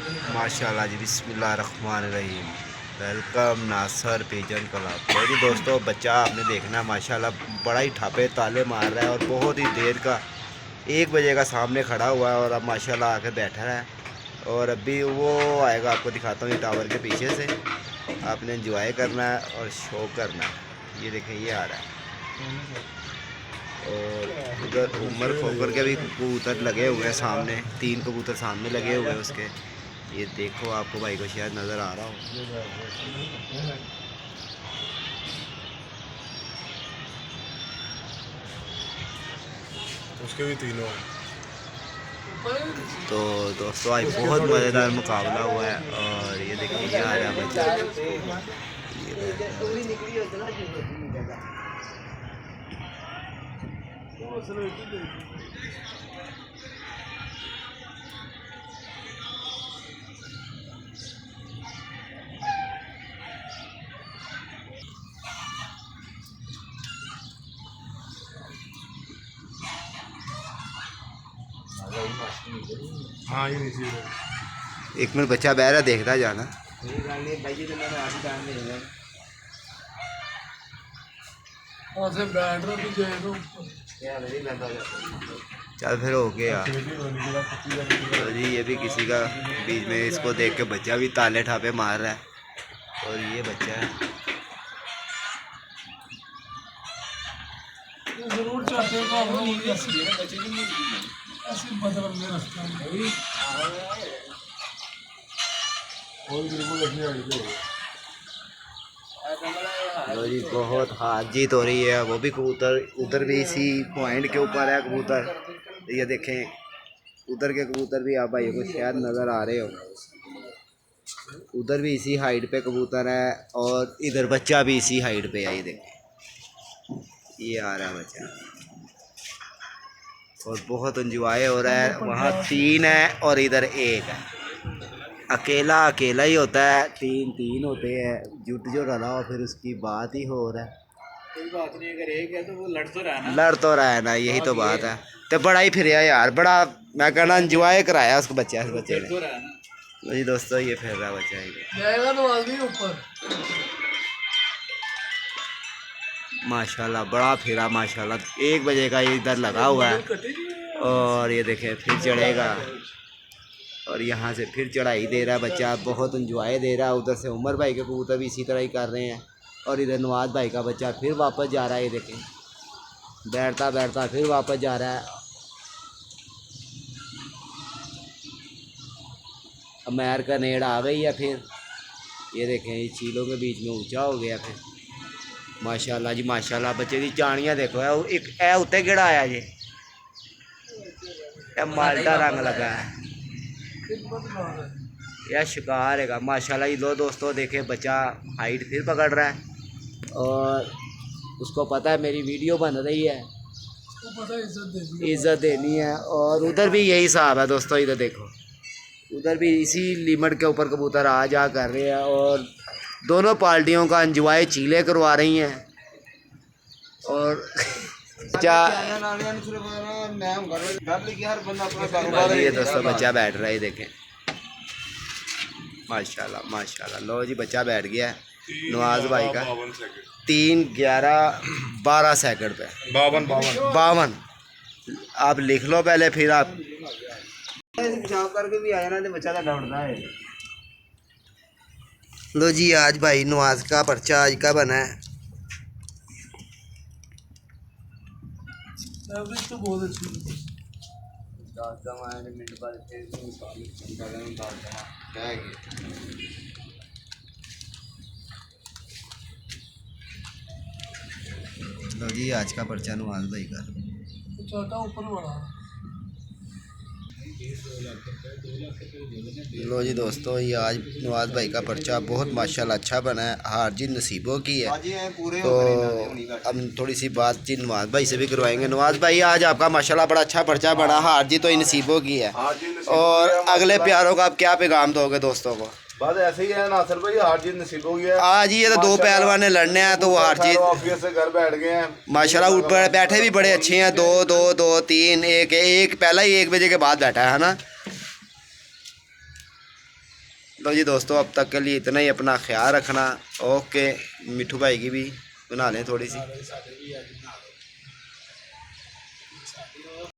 माशाल्लाह जी, बिस्मिल्लाहिर्रहमानिर्रहीम। वेलकम नासर pigeon club. तो जी दोस्तों, बच्चा आपने देखना माशाल्लाह बड़ा ही ठापे ताले मार रहा है और बहुत ही देर का 1 बजे का सामने खड़ा हुआ है और अब माशाल्लाह आके बैठा है। और अभी वो आएगा, आपको दिखाता हूँ ये टावर के पीछे से। आपने एंजॉय करना है और शो करना है। ये देखें, ये आ रहा है और उधर उमर खोकर के भी कबूतर लगे हुए हैं सामने, 3 कबूतर सामने लगे हुए हैं उसके। ये देखो, आपको भाई को शायद नज़र आ रहा हो। उसके भी तीनों हैं। तो दोस्तों, आज बहुत मज़ेदार मुकाबला हुआ है और ये देखिए, ये आ रहा है बच्चा। हाँ ये नीचे 1 मिनट, बच्चा बह रहा, देखता जाना। चल फिर हो गया। तो जी ये भी किसी का बीच में, इसको देख के बच्चा भी ताले ठापे मार रहा है और ये बच्चा है। जरूर चाहते हो तो हम लोग ऐसे बदल में रखते हैं। लो जी, बहुत हार जीत हो रही है। वो भी कबूतर उधर भी इसी पॉइंट के ऊपर है कबूतर। ये देखें, उधर के कबूतर भी आप भाइयों को शायद नज़र आ रहे हो। उधर भी इसी हाइट पे कबूतर है और इधर बच्चा भी इसी हाइट पे है। ये देखें, ये आ रहा है बच्चा और बहुत इंजॉय हो रहा है। वहाँ 3 है और इधर 1 है। अकेला अकेला ही होता है, 3 होते हैं। जुट जो रला हो फिर उसकी बात ही हो रहा है। कोई बात नहीं, अगर एक है तो वो लड़ तो रहा है ना, यही तो बात है। तो बड़ा ही फिर यार, बड़ा मैं कहना इंजॉय कराया उसको बच्चे ने। तो जी दोस्तों, ये फिर रहा बच्चा जाएगा तो आगे ऊपर। माशाल्लाह, बड़ा फिरा माशाल्लाह। 1 बजे का ये इधर लगा हुआ है और ये देखें फिर चढ़ेगा और यहाँ से फिर चढ़ाई दे रहा है बच्चा, बहुत इंजॉय दे रहा है। उधर से उमर भाई के कबूतर भी इसी तरह ही कर रहे हैं और इधर नवाज भाई का बच्चा फिर वापस जा रहा है। ये देखें, बैठता बैठता फिर वापस जा रहा है। अमेरिका नेड़ आ गई है फिर। ये देखें, ये चीलों के बीच में ऊंचा हो गया फिर। माशाल्लाह जी माशाल्लाह, बच्चे की चाणियाँ देखो। एक ए उत्ते केड़ा आया जी, माल्टा रंग लगा है, यह शिकार है माशाल्लाह। ये लो दोस्तों, देखे बच्चा हाइट फिर पकड़ रहा है और उसको पता है मेरी वीडियो बन रही है, इज्जत देनी है। और उधर भी यही हिसाब है दोस्तों। इधर देखो, उधर भी इसी लिमिट के ऊपर कबूतर आ जा कर रहे हैं और दोनों पार्टियों का एंजॉय चीलें करवा रही हैं। और ये दोस्तों बच्चा बैठ रहा है, देखें माशाल्लाह माशाल्लाह। लो जी, बच्चा बैठ गया है नवाज भाई का। 3, 11, 12 सेकंड पे 52। आप लिख लो पहले, फिर आप करके भी आया ना, बच्चा ढूंढता है। लो जी, आज भाई नवाज का पर्चा आज का बना है। तो बहुत अच्छी लो जी, आज का पर्चा नवाज भाई का। छोटा ऊपर बड़ा। लो जी दोस्तों, ये आज नवाज भाई का पर्चा बहुत माशाल्लाह अच्छा बना है। हार जीत नसीबों की है। तो अब थोड़ी सी बातचीत नवाज भाई से भी करवाएंगे। नवाज भाई, आज आपका माशाल्लाह बड़ा अच्छा पर्चा बना। हार जीत तो इन नसीबों की है और अगले प्यारों का आप क्या पैगाम दोगे दोस्तों को? बस ऐसे ही है नासिर भाई, हार जीत नसीबों की है। आज ये तो 2 पहलवान ने लड़ने हैं तो हार जीत ऑफिस से घर बैठ गए हैं माशाल्लाह। ऊपर बैठे भी बड़े अच्छे हैं। 2, 2, 2, 3, 1 पहला ही 1 बजे के बाद बैठा है ना। तो जी दोस्तों अब तक के लिए इतना ही, अपना ख्याल रखना। ओके, मिठू भाई की भी बना लें थोड़ी सी।